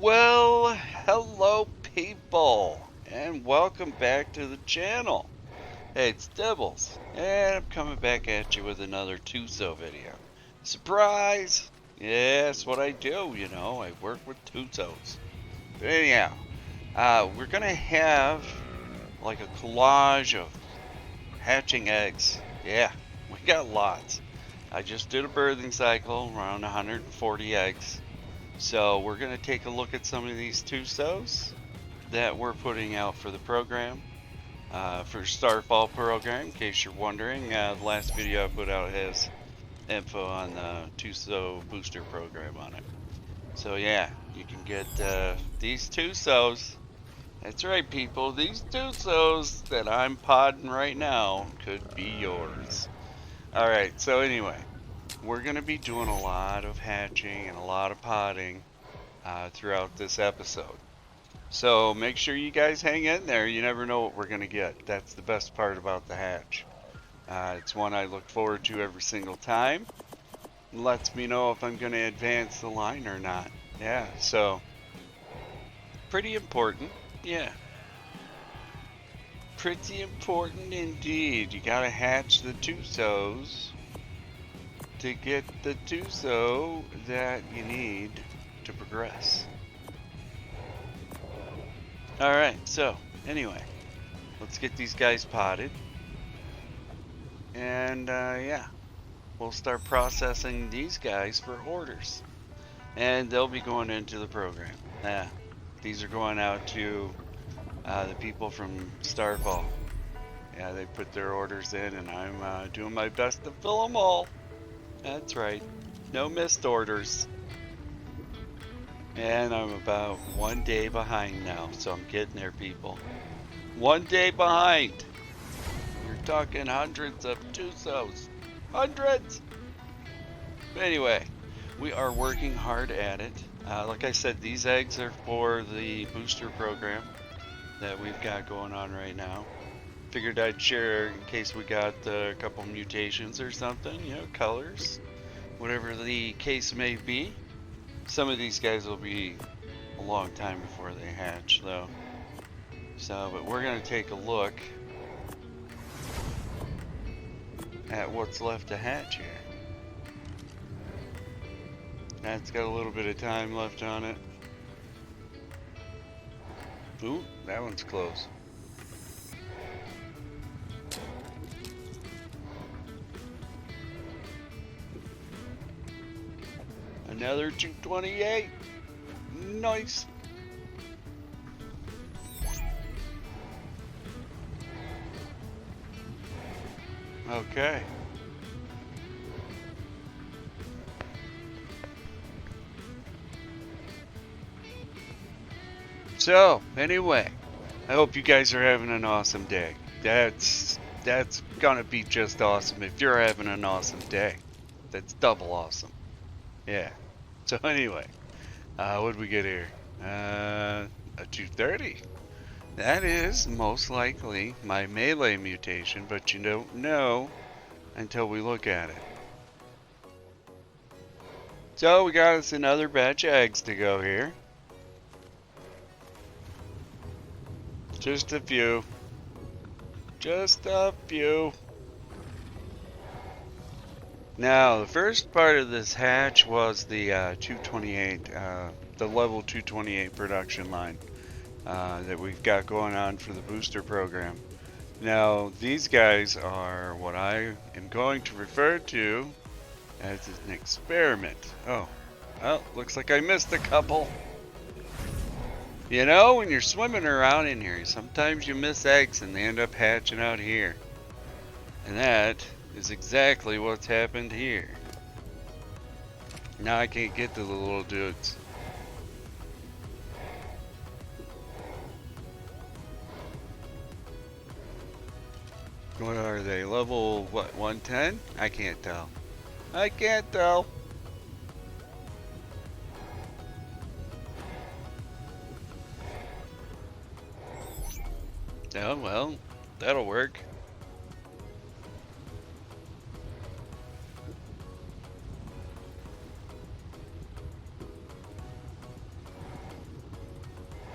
Well, hello people, and welcome back to the channel. Hey, it's Dibbles, and I'm coming back at you with another Tuso video. Surprise! Yes, what I do, I work with Tusos. But anyhow, we're gonna have like a collage of hatching eggs. Yeah, we got lots. I just did a birthing cycle, around 140 eggs. So we're going to take a look at some of these Tusos that we're putting out for the program, for Starfall program. In case you're wondering, the last video I put out has info on the Tuso booster program on it. So yeah, you can get these Tusos. That's right, people. These Tusos that I'm podding right now could be yours. All right. So anyway, we're going to be doing a lot of hatching and a lot of podding throughout this episode. So make sure you guys hang in there. You never know what we're going to get. That's the best part about the hatch. It's one I look forward to every single time. It lets me know if I'm going to advance the line or not. Yeah, so pretty important. Yeah. Pretty important indeed. You got to hatch the Tusos to get the Tuso that you need to progress. Alright, so anyway, let's get these guys potted. And yeah, we'll start processing these guys for orders. And they'll be going into the program. Yeah, these are going out to the people from Starfall. Yeah, they put their orders in, and I'm doing my best to fill them all. That's right, no missed orders. And I'm about 1 day behind now, so I'm getting there, people. 1 day behind. You're talking hundreds of Tusos. Hundreds! But anyway, we are working hard at it. Like I said, these eggs are for the booster program that we've got going on right now. Figured I'd share in case we got a couple mutations or something, colors, whatever the case may be. Some of these guys will be a long time before they hatch, though. So, but we're going to take a look at what's left to hatch here. That's got a little bit of time left on it. Ooh, that one's close. Another 228. Nice. Okay. So, anyway, I hope you guys are having an awesome day. That's gonna be just awesome if you're having an awesome day. That's double awesome. Yeah. So anyway, what did we get here? A 230. That is most likely my melee mutation, but you don't know until we look at it. So we got us another batch of eggs to go here. Just a few. Just a few. Now, the first part of this hatch was the 228, the level 228 production line that we've got going on for the booster program. Now, these guys are what I am going to refer to as an experiment. Oh, well, looks like I missed a couple. You know, when you're swimming around in here, sometimes you miss eggs and they end up hatching out here. And that is exactly what's happened here. Now I can't get to the little dudes. What are they? Level, what, 110? I can't tell. I can't tell. Oh, well, that'll work.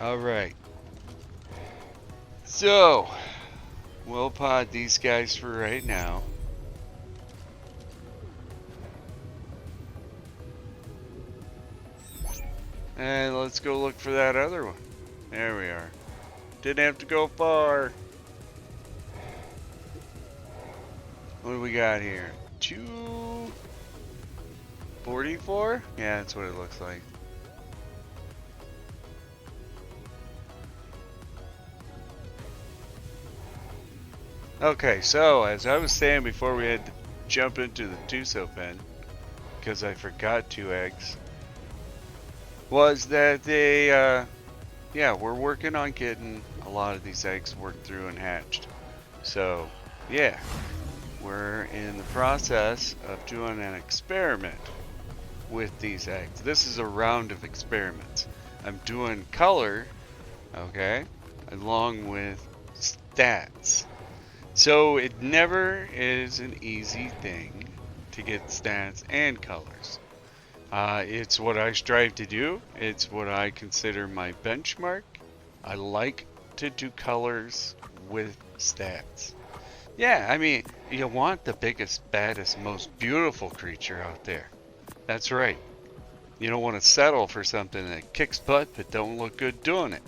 Alright. So, we'll pod these guys for right now. And let's go look for that other one. There we are. Didn't have to go far. What do we got here? 244? Yeah, that's what it looks like. Okay, so as I was saying before we had to jump into the Tuso pen, because I forgot 2 eggs, was that they, yeah, we're working on getting a lot of these eggs worked through and hatched. So, yeah, we're in the process of doing an experiment with these eggs. This is a round of experiments. I'm doing color, okay, along with stats. So it never is an easy thing to get stats and colors. It's what I strive to do. It's what I consider my benchmark. I like to do colors with stats. Yeah, I mean, you want the biggest, baddest, most beautiful creature out there. That's right. You don't want to settle for something that kicks butt but don't look good doing it.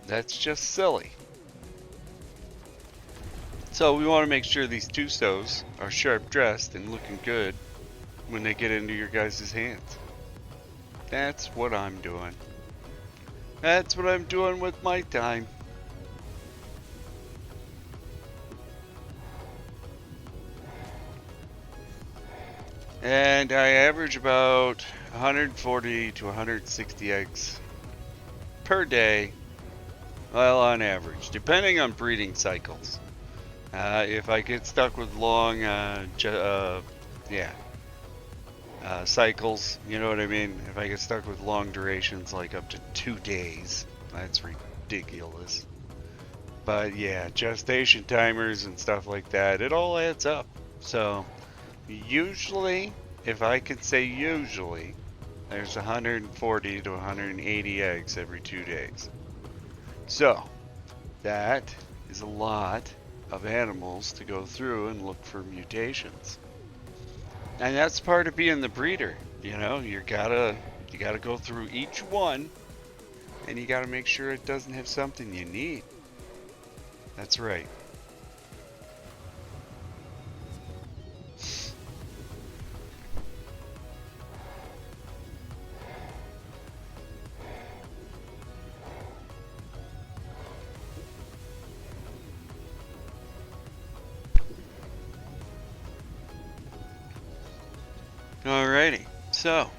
That's just silly. So we want to make sure these Tusos are sharp dressed and looking good when they get into your guys' hands. That's what I'm doing. That's what I'm doing with my time. And I average about 140 to 160 eggs per day. Well, on average, depending on breeding cycles. If I get stuck with long, cycles, you know what I mean? If I get stuck with long durations, like up to 2 days, that's ridiculous. But yeah, gestation timers and stuff like that, it all adds up. So, usually, if I could say usually, there's 140 to 180 eggs every 2 days. So, that is a lot of animals to go through and look for mutations. And that's part of being the breeder, you know, you gotta go through each one and you gotta make sure it doesn't have something you need. That's right. Alrighty, so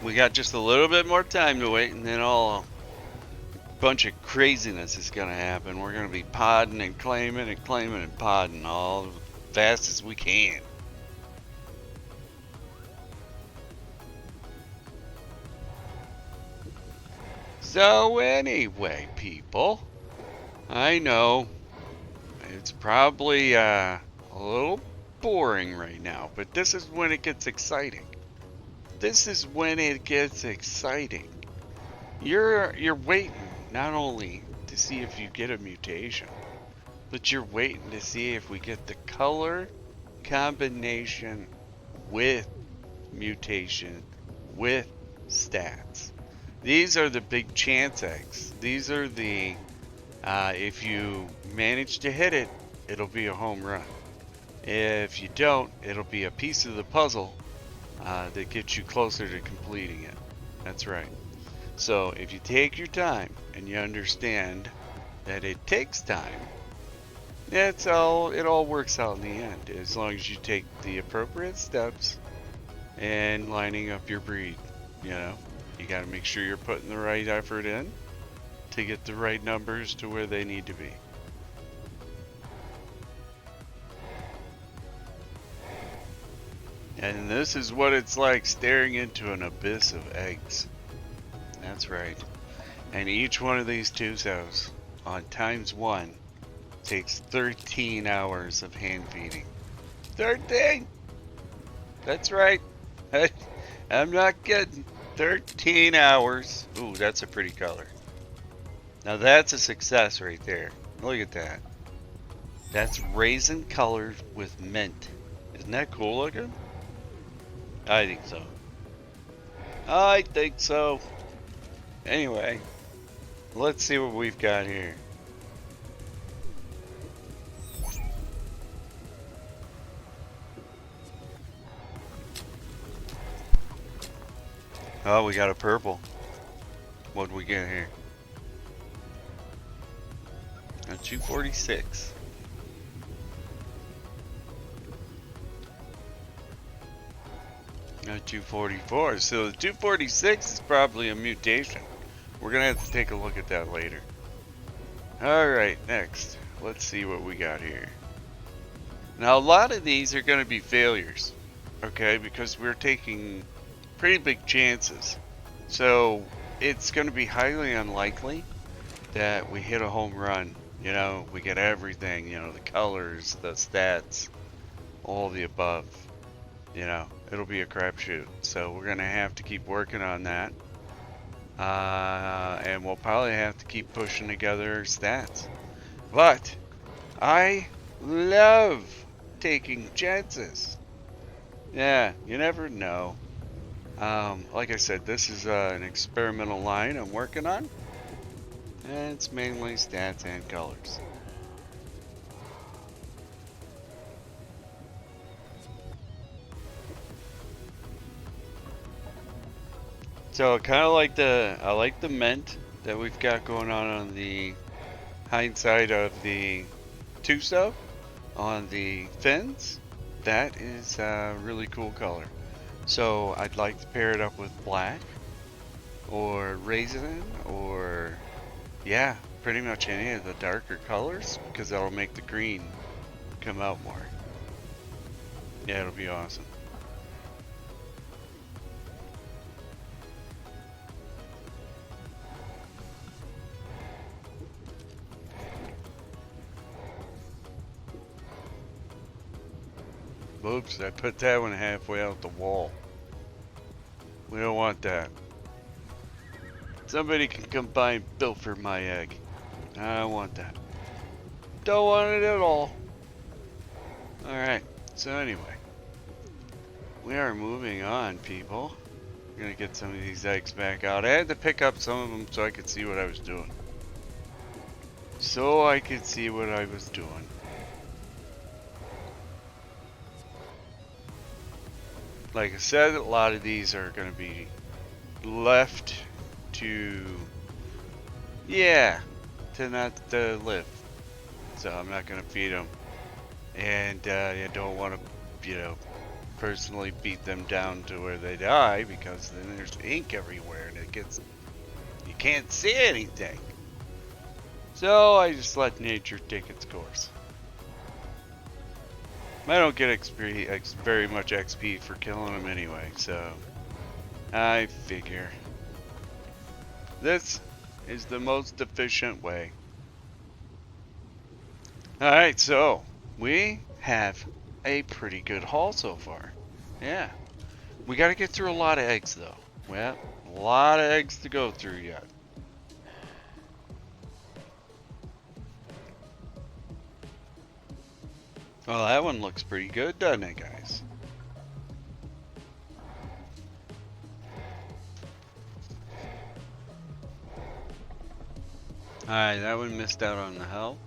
we got just a little bit more time to wait, and then a bunch of craziness is gonna happen. We're gonna be podding and claiming and podding all as fast as we can. So anyway, people, I know it's probably a little boring right now, but this is when it gets exciting. This is when it gets exciting. You're waiting not only to see if you get a mutation, but you're waiting to see if we get the color combination with mutation with stats. These are the big chance eggs. These are the if you manage to hit it, it'll be a home run. If you don't, it'll be a piece of the puzzle that gets you closer to completing it. That's right. So if you take your time and you understand that it takes time, it all works out in the end, as long as you take the appropriate steps and lining up your breed. You know, you got to make sure you're putting the right effort in to get the right numbers to where they need to be. And this is what it's like staring into an abyss of eggs. That's right. And each one of these Tusos on ×1 takes 13 hours of hand feeding. 13! That's right. I'm not kidding. 13 hours. Ooh, that's a pretty color. Now that's a success right there. Look at that. That's raisin colored with mint. Isn't that cool looking? I think so. I think so. Anyway, let's see what we've got here. Oh, we got a purple. What do we get here? A 246. A 244. So the 246 is probably a mutation. We're gonna have to take a look at that later. Alright, next. Let's see what we got here. Now a lot of these are gonna be failures. Okay, because we're taking pretty big chances. So it's gonna be highly unlikely that we hit a home run. You know, we get everything, you know, the colors, the stats, all the above. You know, it'll be a crapshoot. So we're gonna have to keep working on that. And we'll probably have to keep pushing together stats. But I love taking chances. Yeah, you never know. Like I said, this is an experimental line I'm working on. And it's mainly stats and colors. So kind of like I like the mint that we've got going on the hindsight of the Tuso on the fins. That is a really cool color. So I'd like to pair it up with black or raisin or yeah, pretty much any of the darker colors because that'll make the green come out more. Yeah, it'll be awesome. Oops, I put that one halfway out the wall. We don't want that. Somebody can come by and pilfer my egg. I don't want that. Don't want it at all. Alright, so anyway. We are moving on, people. We're gonna get some of these eggs back out. I had to pick up some of them so I could see what I was doing. So I could see what I was doing. Like I said, a lot of these are going to be left to, yeah, to not live. So I'm not going to feed them. And you don't want to, you know, personally beat them down to where they die because then there's ink everywhere and it gets, you can't see anything. So I just let nature take its course. I don't get very much XP for killing them anyway, so I figure this is the most efficient way. Alright, so we have a pretty good haul so far. Yeah. We gotta get through a lot of eggs though. Well, a lot of eggs to go through yet. Well, that one looks pretty good, doesn't it, guys? Alright, that one missed out on the health.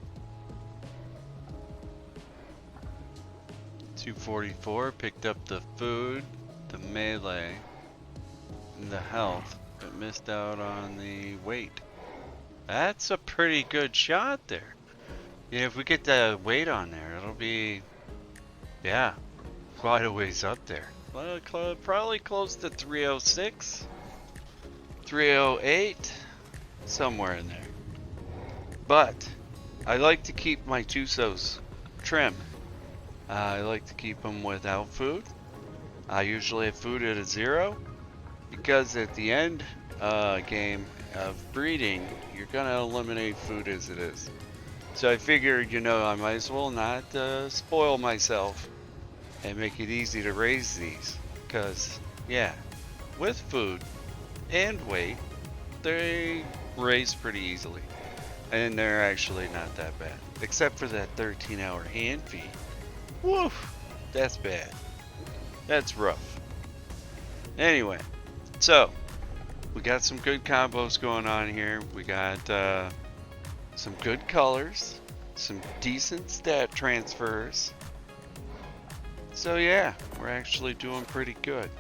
244, picked up the food, the melee, and the health, but missed out on the weight. That's a pretty good shot there. Yeah, if we get the weight on there, it'll be, yeah, quite a ways up there. Well, probably close to 306, 308, somewhere in there. But I like to keep my Tusos trim. I like to keep them without food. I usually have food at a 0 because at the end game of breeding, you're gonna eliminate food as it is. So I figured, you know, I might as well not spoil myself and make it easy to raise these. Because, yeah, with food and weight, they raise pretty easily. And they're actually not that bad. Except for that 13-hour hand feed. Woof! That's bad. That's rough. Anyway, so we got some good combos going on here. We got some good colors, some decent stat transfers. So yeah, we're actually doing pretty good.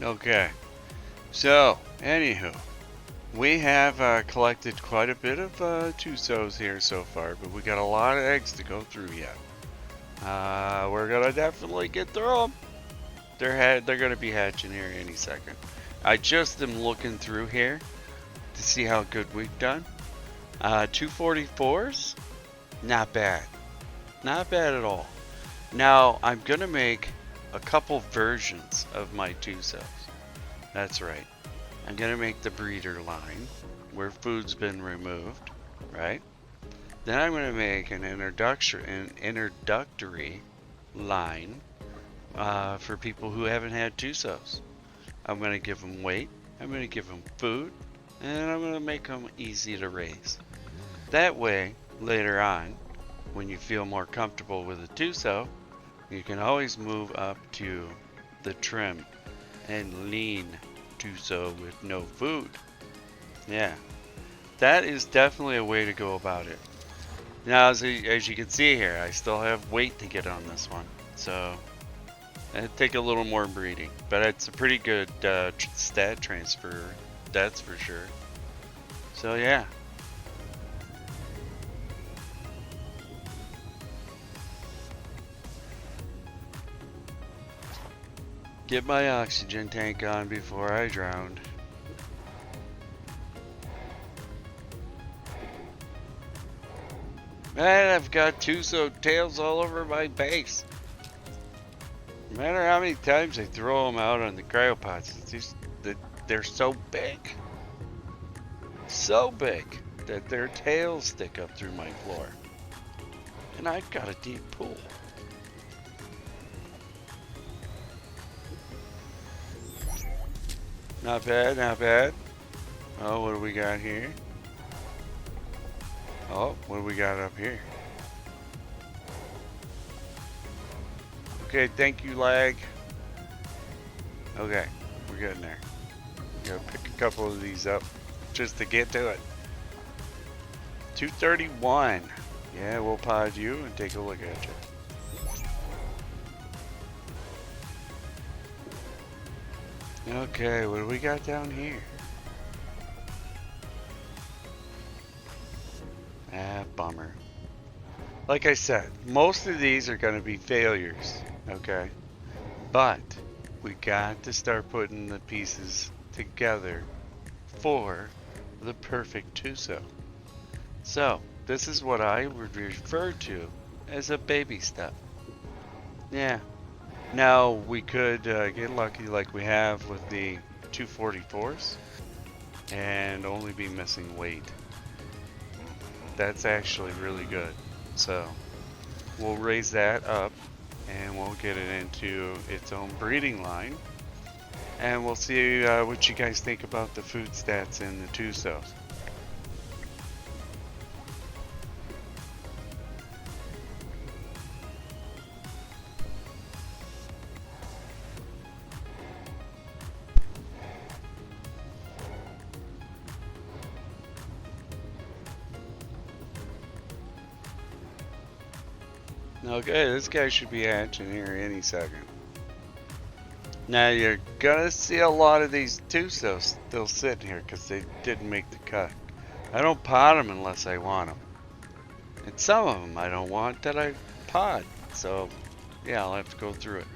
Okay, so anywho, we have collected quite a bit of Tusos here so far, but we got a lot of eggs to go through yet. We're gonna definitely get through them. They're gonna be hatching here any second. I just am looking through here to see how good we've done. 244s, not bad, not bad at all. Now I'm gonna make a couple versions of my Tusos. That's right. I'm gonna make the breeder line where food's been removed, right? Then I'm gonna make an introductory line for people who haven't had Tusos. I'm gonna give them weight. I'm gonna give them food, and I'm gonna make them easy to raise. That way, later on, when you feel more comfortable with a Tuso, you can always move up to the trim and lean Tuso with no food. Yeah, that is definitely a way to go about it. Now, as you can see here, I still have weight to get on this one, so it'd take a little more breeding, but it's a pretty good stat transfer, that's for sure. So yeah. Get my oxygen tank on before I drown. Man, I've got Tuso tails all over my base. No matter how many times I throw them out on the cryopods, it's just that they're so big. So big that their tails stick up through my floor. And I've got a deep pool. Not bad, not bad. Oh, what do we got here? Oh, what do we got up here? Okay, thank you, lag. Okay, we're getting there. Gotta pick a couple of these up just to get to it. 231. Yeah, we'll pod you and take a look at you. Okay, what do we got down here? Ah, bummer. Like I said, most of these are going to be failures, okay? But we got to start putting the pieces together for the perfect Tuso. So, this is what I would refer to as a baby step. Yeah. Now, we could get lucky like we have with the 244s and only be missing weight. That's actually really good. So, we'll raise that up and we'll get it into its own breeding line. And we'll see what you guys think about the food stats in the Tusos. Okay, this guy should be hatching here any second. Now you're gonna see a lot of these Tusos still sitting here because they didn't make the cut. I don't pod them unless I want them. And some of them I don't want that I pod. So yeah, I'll have to go through it.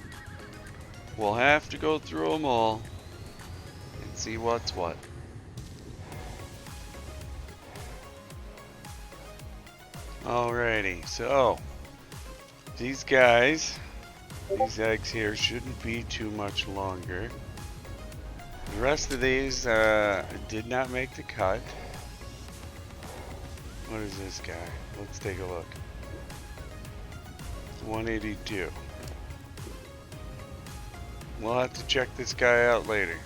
We'll have to go through them all and see what's what. Alrighty, so these guys, these eggs here shouldn't be too much longer. The rest of these did not make the cut. What is this guy? Let's take a look. 182. We'll have to check this guy out later.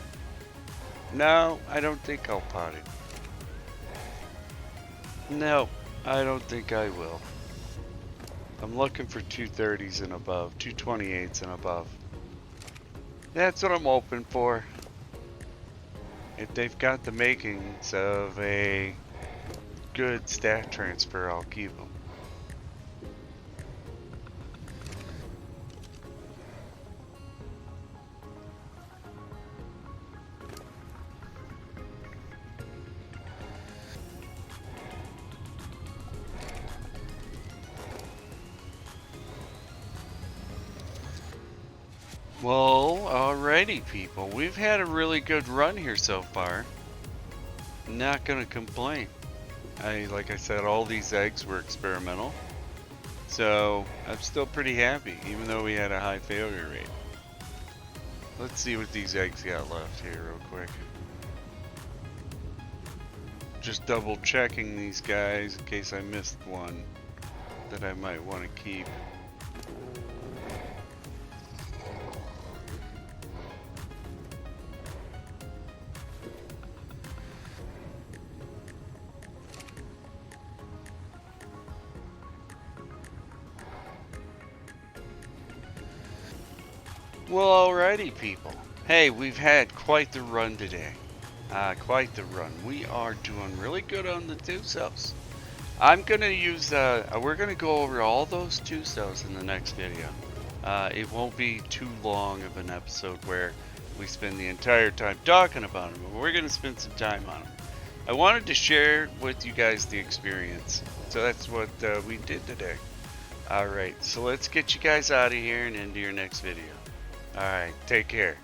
No, I don't think I'll pot it. No, I don't think I will. I'm looking for 230s and above, 228s and above. That's what I'm hoping for. If they've got the makings of a good stat transfer, I'll keep them. Well, alrighty people, we've had a really good run here so far. Not gonna complain. Like I said, all these eggs were experimental. So, I'm still pretty happy, even though we had a high failure rate. Let's see what these eggs got left here real quick. Just double checking these guys in case I missed one that I might want to keep. Well, alrighty people. Hey, we've had quite the run today. Quite the run. We are doing really good on the Tusos. I'm gonna use, we're gonna go over all those Tusos in the next video. It won't be too long of an episode where we spend the entire time talking about them, but we're gonna spend some time on them. I wanted to share with you guys the experience, so that's what we did today. Alright, so let's get you guys out of here and into your next video. Alright, take care.